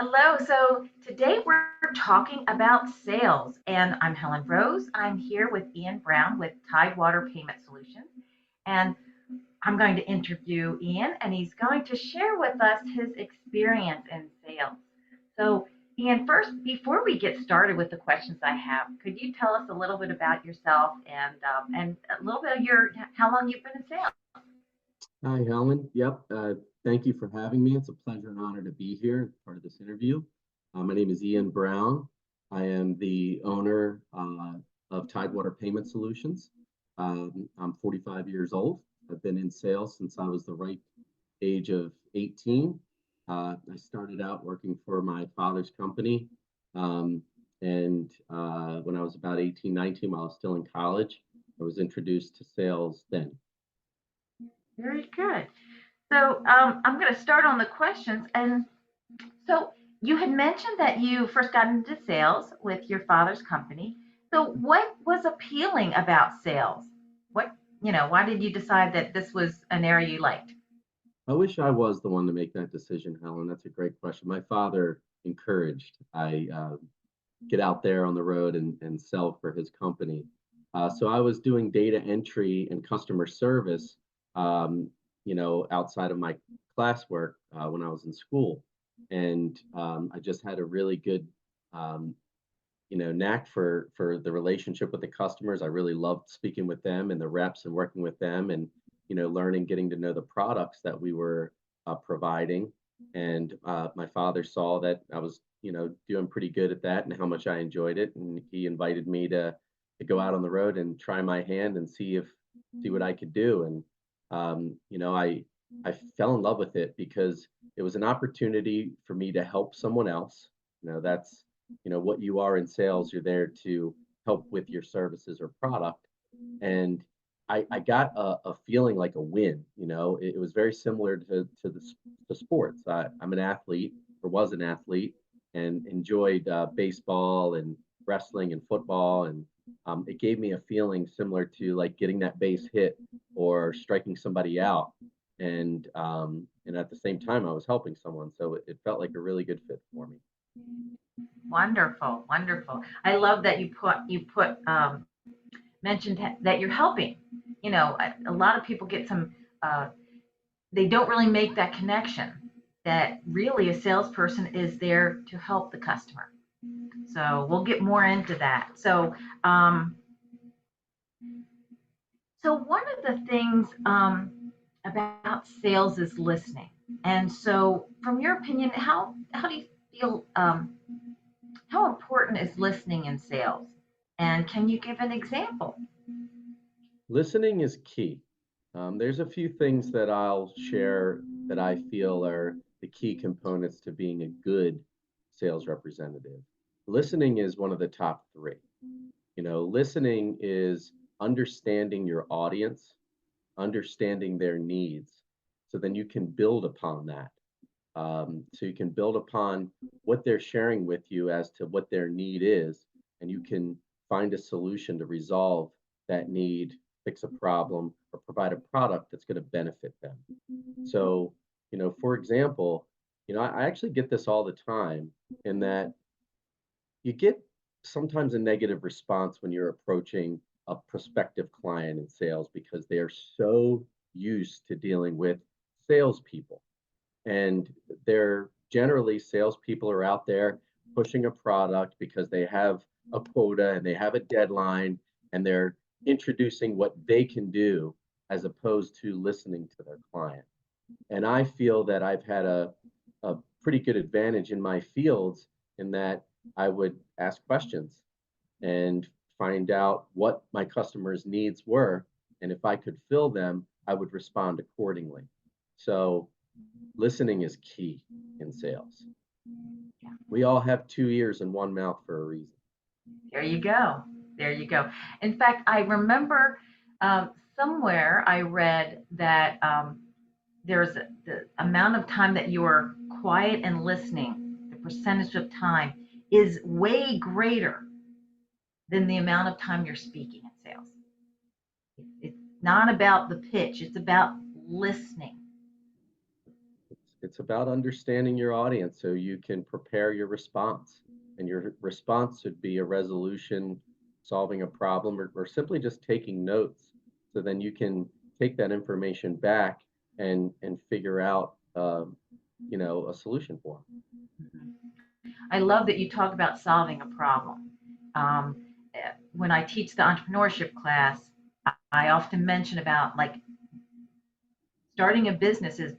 Hello. So today we're talking about sales, and I'm Helen Rose. I'm here with Ian Brown with Tidewater Payment Solutions, and I'm going to interview Ian, and he's going to share with us his experience in sales. So, Ian, first, before we get started with the questions I have, could you tell us a little bit about yourself and a little bit of your how long you've been in sales? Hi, Helen. Yep. Thank you for having me. It's a pleasure and honor to be here as part of this interview. My name is Ian Brown. I am the owner of Tidewater Payment Solutions. I'm 45 years old. I've been in sales since I was the right age of 18. I started out working for my father's company. And when I was about 18, 19, while I was still in college, I was introduced to sales then. Very good. So I'm going to start on the questions. And so you had mentioned that you first got into sales with your father's company. So what was appealing about sales? Why did you decide that this was an area you liked? I wish I was the one to make that decision, Helen. That's a great question. My father encouraged I get out there on the road and sell for his company. So I was doing data entry and customer service, outside of my classwork when I was in school. And I just had a really good, um, knack for the relationship with the customers. I really loved speaking with them and the reps and working with them and, learning, getting to know the products that we were providing. And my father saw that I was, doing pretty good at that and how much I enjoyed it. And he invited me to go out on the road and try my hand and see what I could do. And I fell in love with it because it was an opportunity for me to help someone else. That's what you are in sales. You're there to help with your services or product. And I got a feeling like a win. It was very similar to sports. I'm an athlete or was an athlete and enjoyed baseball and wrestling and football. And it gave me a feeling similar to like getting that base hit or striking somebody out. And at the same time, I was helping someone. So it felt like a really good fit for me. Wonderful, wonderful. I love that you put mentioned that you're helping. A lot of people get some they don't really make that connection that really a salesperson is there to help the customer. So we'll get more into that. So one of the things about sales is listening. And so, from your opinion, how do you feel? How important is listening in sales? And can you give an example? Listening is key. There's a few things that I'll share that I feel are the key components to being a good sales representative. Listening is one of the top three. Listening is understanding your audience, understanding their needs, so then you can build upon that. So you can build upon what they're sharing with you as to what their need is, and you can find a solution to resolve that need, fix a problem, or provide a product that's going to benefit them. So, for example, I actually get this all the time in that you get sometimes a negative response when you're approaching a prospective client in sales because they are so used to dealing with salespeople. And they're generally salespeople are out there pushing a product because they have a quota and they have a deadline and they're introducing what they can do as opposed to listening to their client. And I feel that I've had a pretty good advantage in my fields in that I would ask questions and find out what my customers' needs were. And if I could fill them, I would respond accordingly. So listening is key in sales. Yeah. We all have two ears and one mouth for a reason. There you go. There you go. In fact, I remember somewhere I read that the amount of time that you are quiet and listening, the percentage of time is way greater than the amount of time you're speaking in sales. It's not about the pitch, it's about listening. It's about understanding your audience so you can prepare your response. And your response should be a resolution, solving a problem, or simply just taking notes. So then you can take that information back and figure out, a solution for them. I love that you talk about solving a problem. Um, when I teach the entrepreneurship class, I often mention about like starting a business is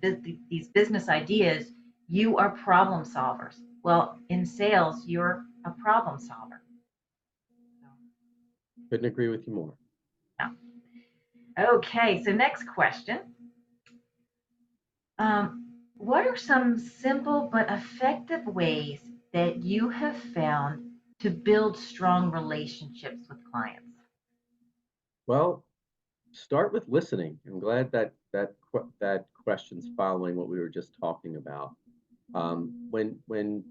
these business ideas. You are problem solvers. Well, in sales, you're a problem solver. So, Couldn't agree with you more. yeah. Okay, so next question. What are some simple but effective ways that you have found to build strong relationships with clients? Well, start with listening. I'm glad that question's following what we were just talking about. When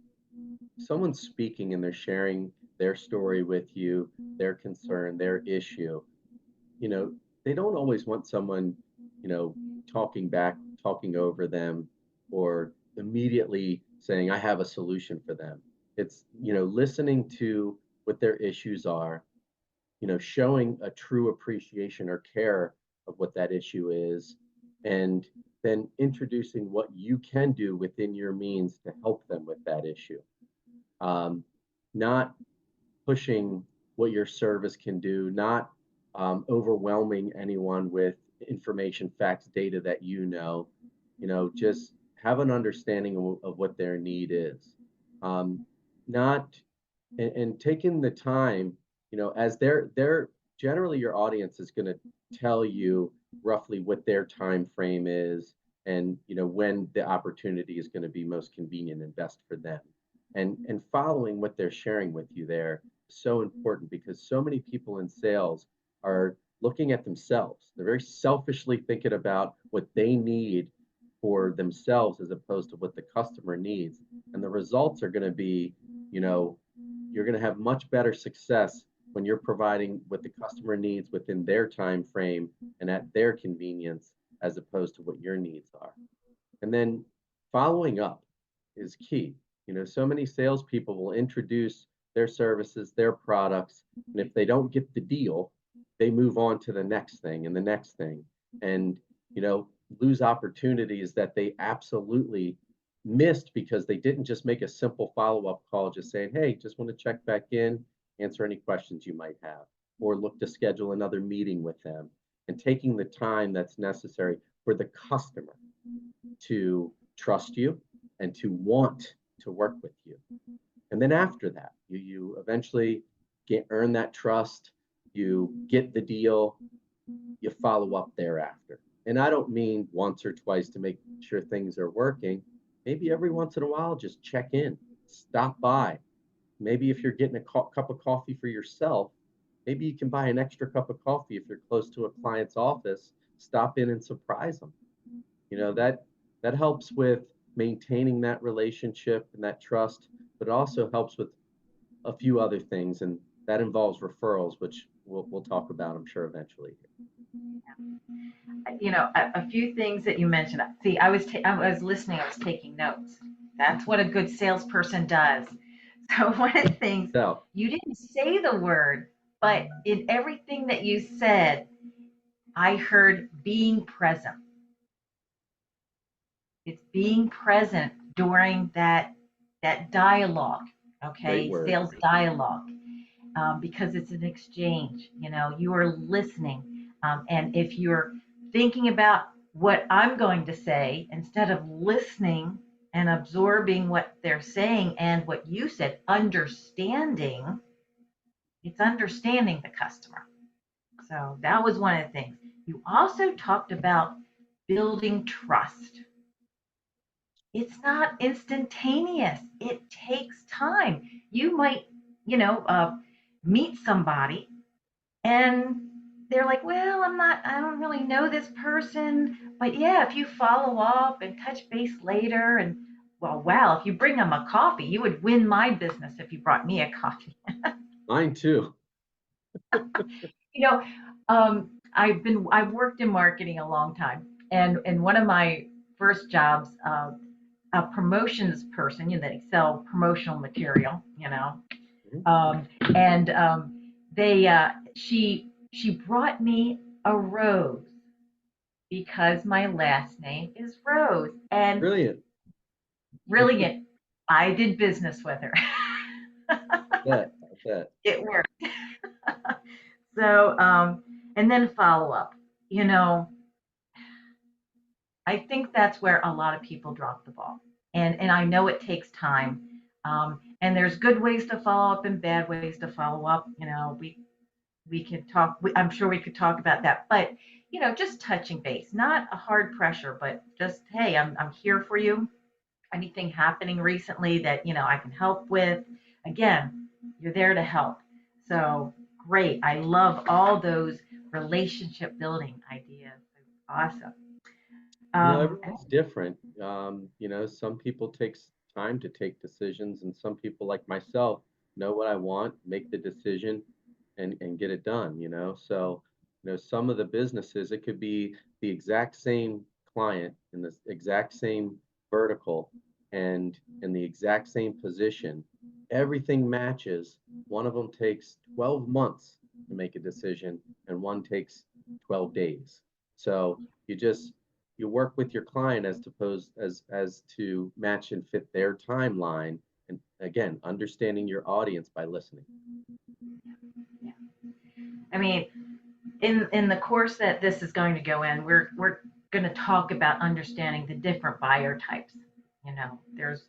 someone's speaking and they're sharing their story with you, their concern, their issue, you know, they don't always want someone, you know, talking back, talking over them, or immediately saying, I have a solution for them. It's, listening to what their issues are, showing a true appreciation or care of what that issue is, and then introducing what you can do within your means to help them with that issue. Um, Not pushing what your service can do, not overwhelming anyone with information, facts, data that just have an understanding of what their need is. Um, Not and taking the time, as they're generally your audience is going to tell you roughly what their time frame is, and when the opportunity is going to be most convenient and best for them, and following what they're sharing with you there is so important, because so many people in sales are looking at themselves. They're very selfishly thinking about what they need for themselves as opposed to what the customer needs, and the results are going to be, you know you're going to have much better success when you're providing what the customer needs within their time frame and at their convenience, as opposed to what your needs are. And then following up is key. So many salespeople will introduce their services, their products, and if they don't get the deal, they move on to the next thing and the next thing, and you know lose opportunities that they absolutely missed because they didn't just make a simple follow-up call, just saying, hey, just want to check back in, answer any questions you might have, or look to schedule another meeting with them, and taking the time that's necessary for the customer to trust you and to want to work with you. And then after that, you eventually earn that trust, you get the deal, you follow up thereafter. And I don't mean once or twice to make sure things are working. Maybe every once in a while, just check in, stop by. Maybe if you're getting a cup of coffee for yourself, maybe you can buy an extra cup of coffee if you're close to a client's office. Stop in and surprise them. That helps with maintaining that relationship and that trust, but it also helps with a few other things, and that involves referrals, which we'll talk about, I'm sure, eventually. A few things that you mentioned. See, I was listening. I was taking notes. That's what a good salesperson does. So one of the things, So, you didn't say the word, but in everything that you said, I heard being present. It's being present during that dialogue. great Okay, word. sales dialogue, because it's an exchange. You are listening, and if you're thinking about what I'm going to say instead of listening and absorbing what they're saying and what you said, understanding, it's understanding the customer. So that was one of the things. You also talked about building trust. It's not instantaneous. It takes time. You might, you know, uh, meet somebody and they're like, well, I don't really know this person. But yeah, if you follow up and touch base later, and well, wow, if you bring them a coffee, you would win my business if you brought me a coffee. Mine too. you know, I've worked in marketing a long time, and one of my first jobs, a promotions person, they sell promotional material, Mhm. um, and they she brought me a rose because my last name is Rose, and Brilliant. brilliant. I did business with her. I bet. It worked. So, and then follow up. You know, I think that's where a lot of people drop the ball, and I know it takes time. And there's good ways to follow up and bad ways to follow up. We could talk. I'm sure we could talk about that, but just touching base, not a hard pressure, but just hey, I'm here for you. Anything happening recently that I can help with? Again, you're there to help. So great. I love all those relationship building ideas. Awesome. And Everyone's different. Some people takes time to take decisions, and some people, like myself, know what I want, make the decision, and get it done. So some of the businesses, it could be the exact same client in the exact same vertical and in the exact same position. Everything matches. One of them takes 12 months to make a decision, and one takes 12 days. So you work with your client as to match and fit their timeline, and again, understanding your audience by listening. yeah, I mean, in the course that this is going to go in, we're going to talk about understanding the different buyer types. There's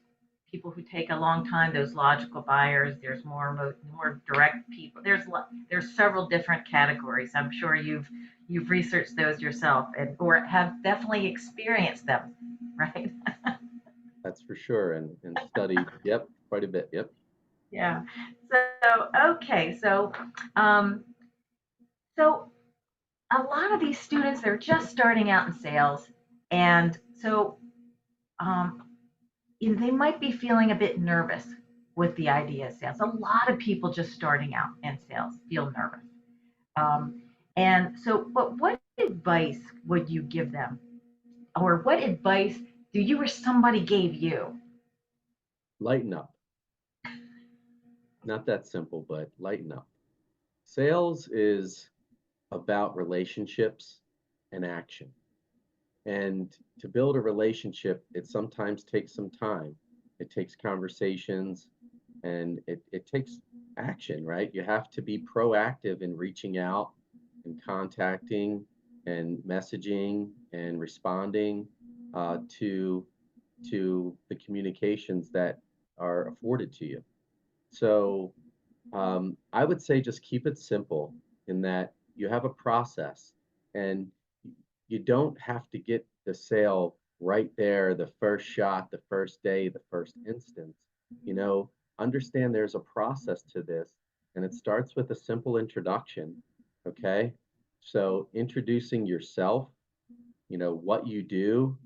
people who take a long time, those logical buyers. There's more direct people. There's several different categories. I'm sure you've researched those yourself and or have definitely experienced them, right? That's for sure, and studied, yep, quite a bit, yep. Yeah. So okay, um, so a lot of these students, they're just starting out in sales, and so um, they might be feeling a bit nervous with the idea of sales. A lot of people just starting out in sales feel nervous. Um, and so, but what advice would you give them, or what advice do you or somebody gave you? Lighten up. Not that simple, but lighten up. Sales is about relationships and action. And to build a relationship, it sometimes takes some time. It takes conversations, and it takes action, right? You have to be proactive in reaching out and contacting and messaging and responding to the communications that are afforded to you. So I would say just keep it simple in that you have a process, and you don't have to get the sale right there, the first shot, the first day, the first instance. You know, understand there's a process to this, and it starts with a simple introduction. Okay. So introducing yourself, what you do,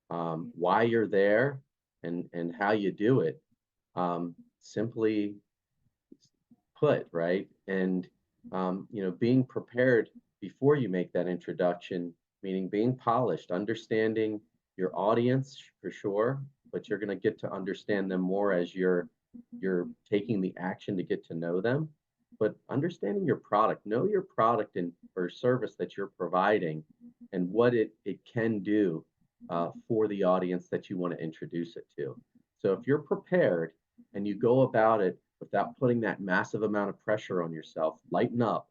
why you're there, and how you do it. Simply put, right? And being prepared before you make that introduction, meaning being polished, understanding your audience for sure, but you're going to get to understand them more as you're taking the action to get to know them. But understanding your product, know your product and or service that you're providing, and what it can do for the audience that you want to introduce it to. So if you're prepared and you go about it without putting that massive amount of pressure on yourself, lighten up,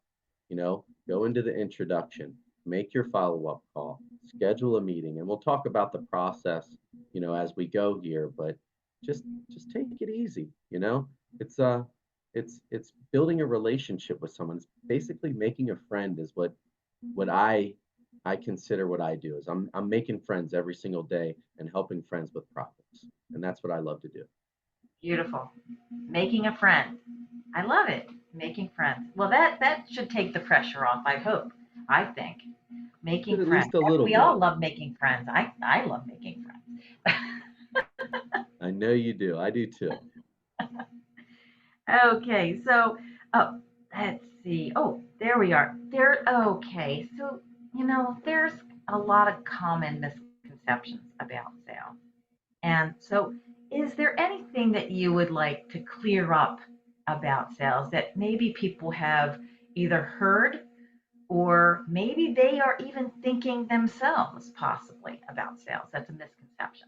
go into the introduction, make your follow-up call, schedule a meeting, and we'll talk about the process, as we go here, but just just take it easy, It's it's building a relationship with someone. It's basically making a friend is what I consider what I do is I'm making friends every single day and helping friends with profits. And that's what I love to do. Beautiful. Making a friend. I love it. Making friends. Well, that should take the pressure off. I hope. I think At making friends. least a little We all bit. love making friends. I love making friends. I know you do. I do too. Okay, so let's see. Oh, there we are. There. Okay, so there's a lot of common misconceptions about sales, And so, is there anything that you would like to clear up about sales that maybe people have either heard or maybe they are even thinking themselves possibly about sales? That's a misconception.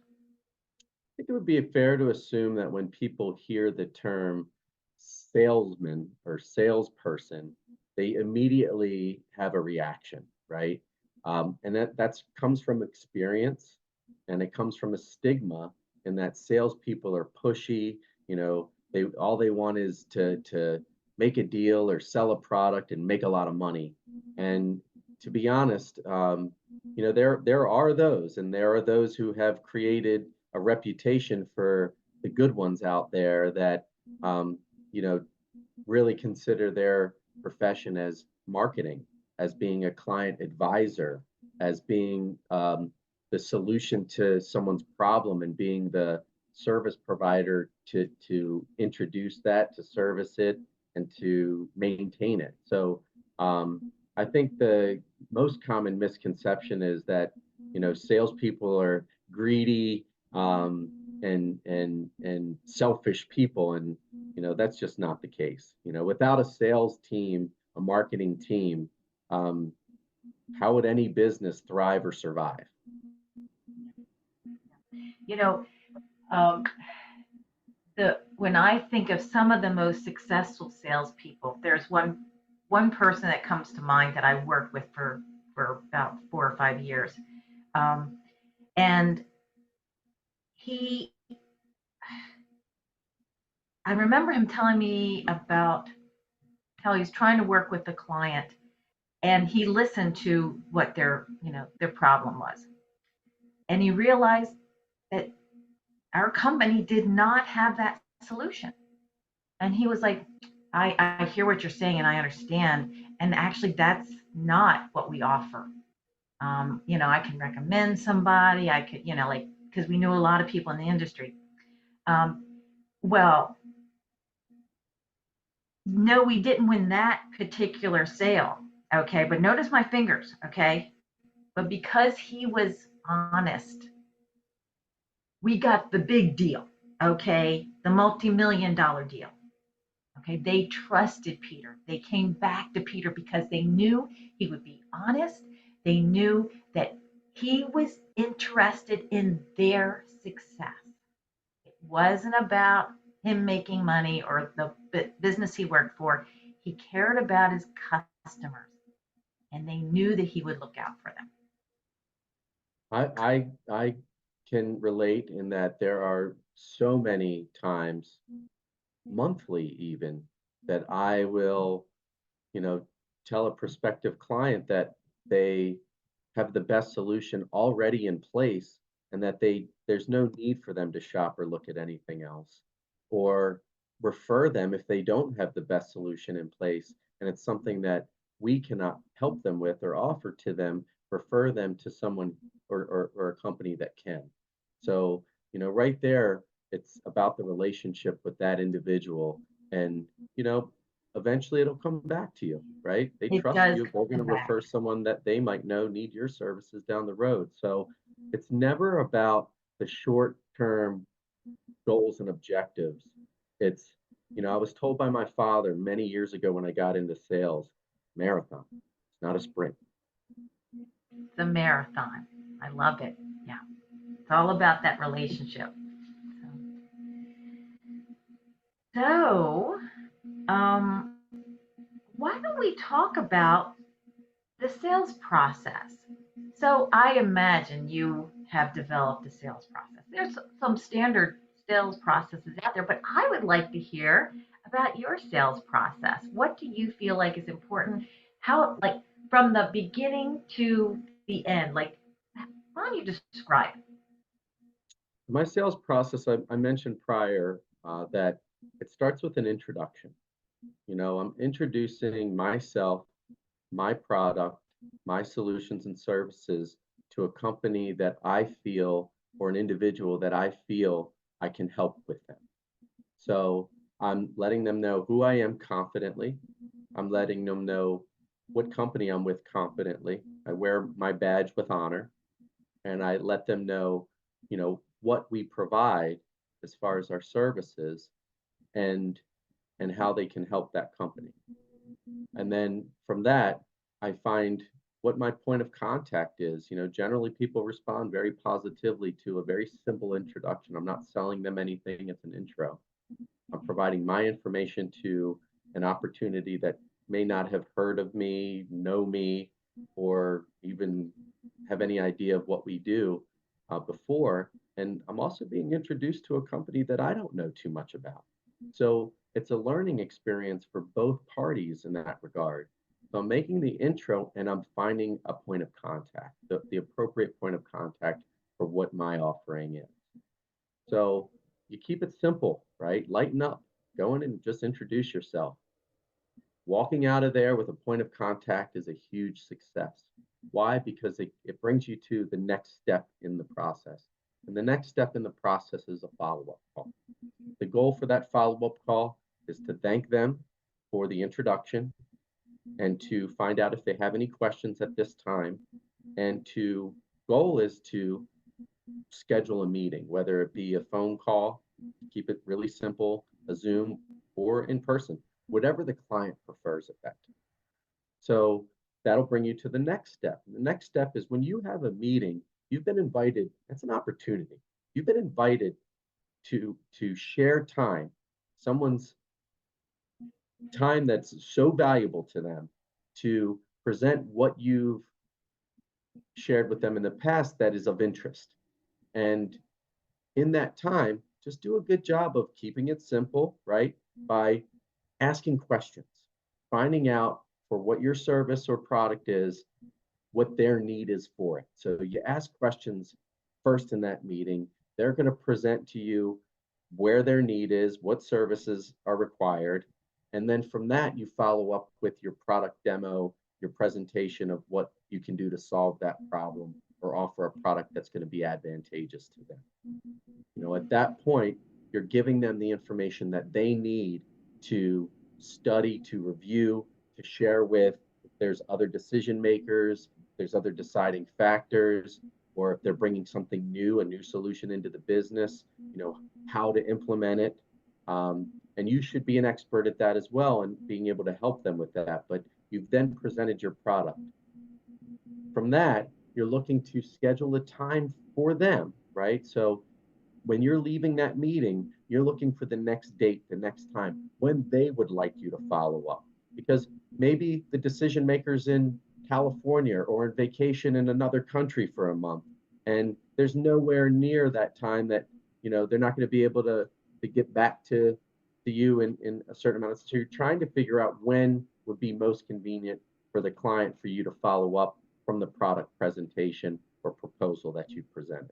Think it would be fair to assume that when people hear the term salesman or salesperson, they immediately have a reaction, right? And that's comes from experience, and it comes from a stigma, in that salespeople are pushy. They want is to make a deal or sell a product and make a lot of money. And to be honest, there are those, and there are those who have created a reputation for the good ones out there that um, you know really consider their profession as marketing, as being a client advisor, as being the solution to someone's problem, and being the service provider to introduce that, to service it, and to maintain it. So I think the most common misconception is that salespeople are greedy, and selfish people, and that's just not the case. Without a sales team, a marketing team, um, how would any business thrive or survive? You know, um, the when I think of some of the most successful salespeople, there's one person that comes to mind that I worked with for about 4 or 5 years, um, and he I remember him telling me about how he's trying to work with the client, and he listened to what their problem was, and he realized that our company did not have that solution. And he was like, I hear what you're saying and I understand. And actually, that's not what we offer. I can recommend somebody. I could, like, because we knew a lot of people in the industry. Um, well, no, we didn't win that particular sale. Okay. But notice my fingers. Okay. But because he was honest, we got the big deal. Okay. The multi-million dollar deal. Okay, they trusted Peter. They came back to Peter because they knew he would be honest. They knew that he was interested in their success. It wasn't about him making money or the business he worked for. He cared about his customers, and they knew that he would look out for them. I can relate in that there are so many times, monthly even, that I will you know, tell a prospective client that they have the best solution already in place, and that there's no need for them to shop or look at anything else, or refer them if they don't have the best solution in place and it's something that we cannot help them with or offer to them, refer them to someone, or a company that can. So right there, it's about the relationship with that individual. And you know eventually it'll come back to you, right? They It trust does you. They're going to come back. refer someone that they might know need your services down the road. So it's never about the short term goals and objectives. It's, I was told by my father many years ago when I got into sales, marathon, it's not a sprint. The marathon. I love it. Yeah, it's all about that relationship. So, um, why don't we talk about the sales process? So I imagine you have developed a sales process. There's some standard sales processes out there, but I would like to hear about your sales process. What do you feel like is important? How, like, from the beginning to the end? Like, why don't you describe it? My sales process, I mentioned prior that it starts with an introduction. I'm introducing myself, my product, my solutions and services to a company that I feel, or an individual that I feel I can help with them. So I'm letting them know who I am confidently. I'm letting them know what company I'm with confidently. I wear my badge with honor, and I let them know, what we provide as far as our services and how they can help that company. And then from that, I find what my point of contact is. Generally people respond very positively to a very simple introduction. I'm not selling them anything, it's an intro. I'm providing my information to an opportunity that may not have heard of me, know me, or even have any idea of what we do before. And I'm also being introduced to a company that I don't know too much about. So it's a learning experience for both parties in that regard. So I'm making the intro and I'm finding a point of contact, the appropriate point of contact for what my offering is. So you keep it simple, right? Lighten up. Go in and just introduce yourself. Walking out of there with a point of contact is a huge success. Why? Because it brings you to the next step in the process. And the next step in the process is a follow-up call. The goal for that follow-up call is to thank them for the introduction and to find out if they have any questions at this time. And goal is to schedule a meeting, whether it be a phone call, keep it really simple, a Zoom, or in person, whatever the client prefers at that time. So that'll bring you to the next step. The next step is when you have a meeting, you've been invited, that's an opportunity. You've been invited to share time, someone's time that's so valuable to them, to present what you've shared with them in the past that is of interest. And in that time, just do a good job of keeping it simple, right? By asking questions, finding out for what your service or product is, what their need is for it. So you ask questions first in that meeting. They're going to present to you where their need is, what services are required. And then from that, you follow up with your product demo, your presentation of what you can do to solve that problem or offer a product that's going to be advantageous to them. At that point, you're giving them the information that they need to study, to review, to share with. If there's other decision makers, there's other deciding factors, or if they're bringing something new, a new solution into the business, how to implement it. And you should be an expert at that as well and being able to help them with that. But you've then presented your product. From that, you're looking to schedule a time for them, right? So when you're leaving that meeting, you're looking for the next date, the next time when they would like you to follow up. Because maybe the decision maker's in California or on vacation in another country for a month, and there's nowhere near that time that they're not going to be able to get back to you in a certain amount of time. So you're trying to figure out when would be most convenient for the client for you to follow up from the product presentation or proposal that you presented.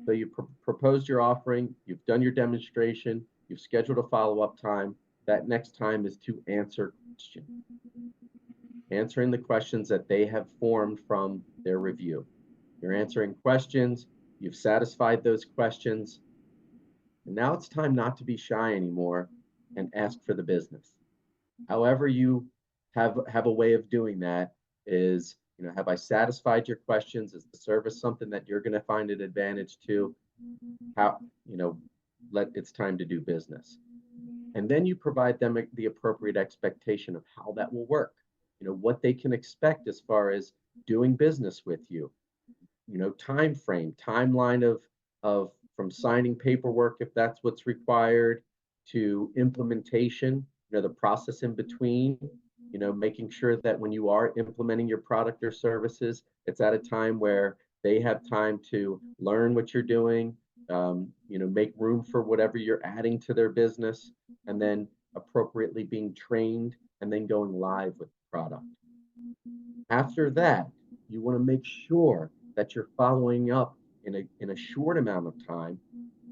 So you proposed your offering, you've done your demonstration, you've scheduled a follow-up time. That next time is to answer questions. Answering the questions that they have formed from their review. You're answering questions, you've satisfied those questions, and now it's time not to be shy anymore and ask for the business. However you have a way of doing that is, have I satisfied your questions? Is the service something that you're going to find an advantage to? How, it's time to do business. And then you provide them the appropriate expectation of how that will work, what they can expect as far as doing business with you, time frame, timeline of from signing paperwork, if that's what's required, to implementation, the process in between, making sure that when you are implementing your product or services, it's at a time where they have time to learn what you're doing, make room for whatever you're adding to their business, and then appropriately being trained and then going live with the product. After that, you want to make sure that you're following up in a short amount of time,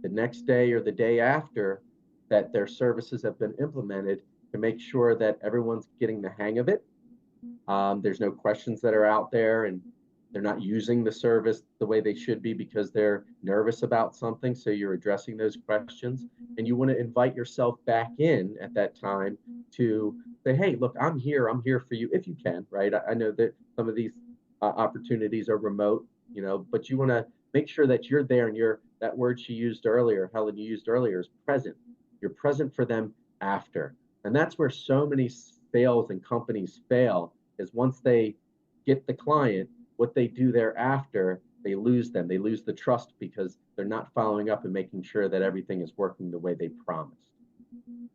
the next day or the day after that their services have been implemented, to make sure that everyone's getting the hang of it. There's no questions that are out there and they're not using the service the way they should be because they're nervous about something. So you're addressing those questions, and you want to invite yourself back in at that time to say, hey, look, I'm here for you if you can, right? I know that some of these opportunities are remote, but you want to make sure that you're there and you're that word she used earlier, Helen, you used earlier, is present. You're present for them after. And that's where so many sales and companies fail is once they get the client, what they do thereafter, they lose them. They lose the trust because they're not following up and making sure that everything is working the way they promised.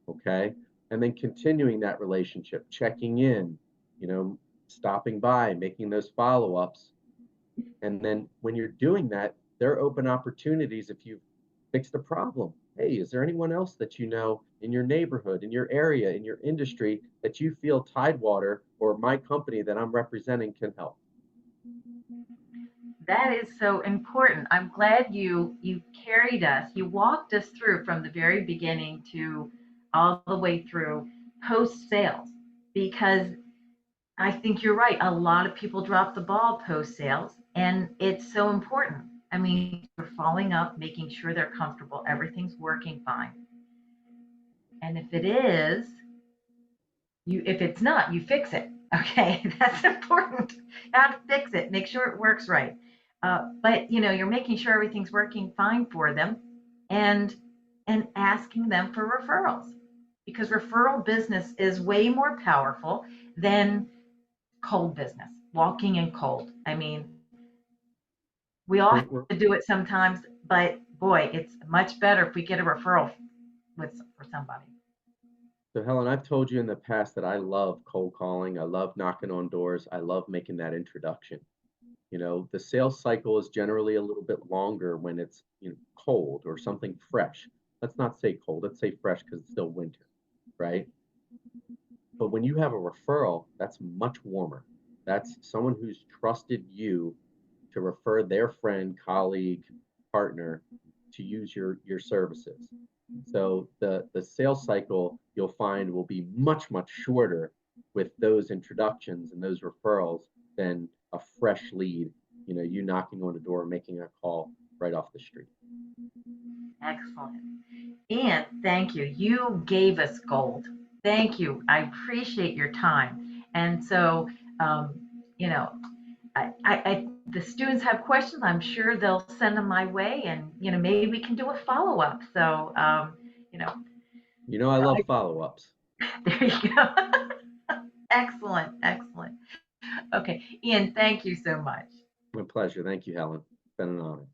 Okay. And then continuing that relationship, checking in, you know, stopping by, making those follow ups. And then when you're doing that, there are open opportunities if you've fixed a problem. Hey, is there anyone else that you know in your neighborhood, in your area, in your industry that you feel Tidewater or my company that I'm representing can help? That is so important. I'm glad you carried us, you walked us through from the very beginning to all the way through post sales, because I think you're right. A lot of people drop the ball post sales, and it's so important. I mean, we're following up, making sure they're comfortable, everything's working fine. And if it is, if it's not, you fix it. Okay, that's important. How to fix it, make sure it works right. But you're making sure everything's working fine for them, and asking them for referrals, because referral business is way more powerful than cold business, walking in cold. I mean, we all have We're, to do it sometimes, but boy, it's much better if we get a referral for somebody. So, Helen, I've told you in the past that I love cold calling. I love knocking on doors. I love making that introduction. The sales cycle is generally a little bit longer when it's cold or something fresh. Let's not say cold, let's say fresh because it's still winter, right? But when you have a referral, that's much warmer. That's someone who's trusted you to refer their friend, colleague, partner to use your services. So the sales cycle you'll find will be much shorter with those introductions and those referrals than a fresh lead, you knocking on the door, making a call right off the street. Excellent. And thank you. You gave us gold. Thank you. I appreciate your time. And so, um, you know, the students have questions. I'm sure they'll send them my way, and maybe we can do a follow up. So, you know, I I, love follow-ups. there you go. Excellent, excellent. Okay, Ian, thank you so much. My pleasure. Thank you, Helen. It's been an honor.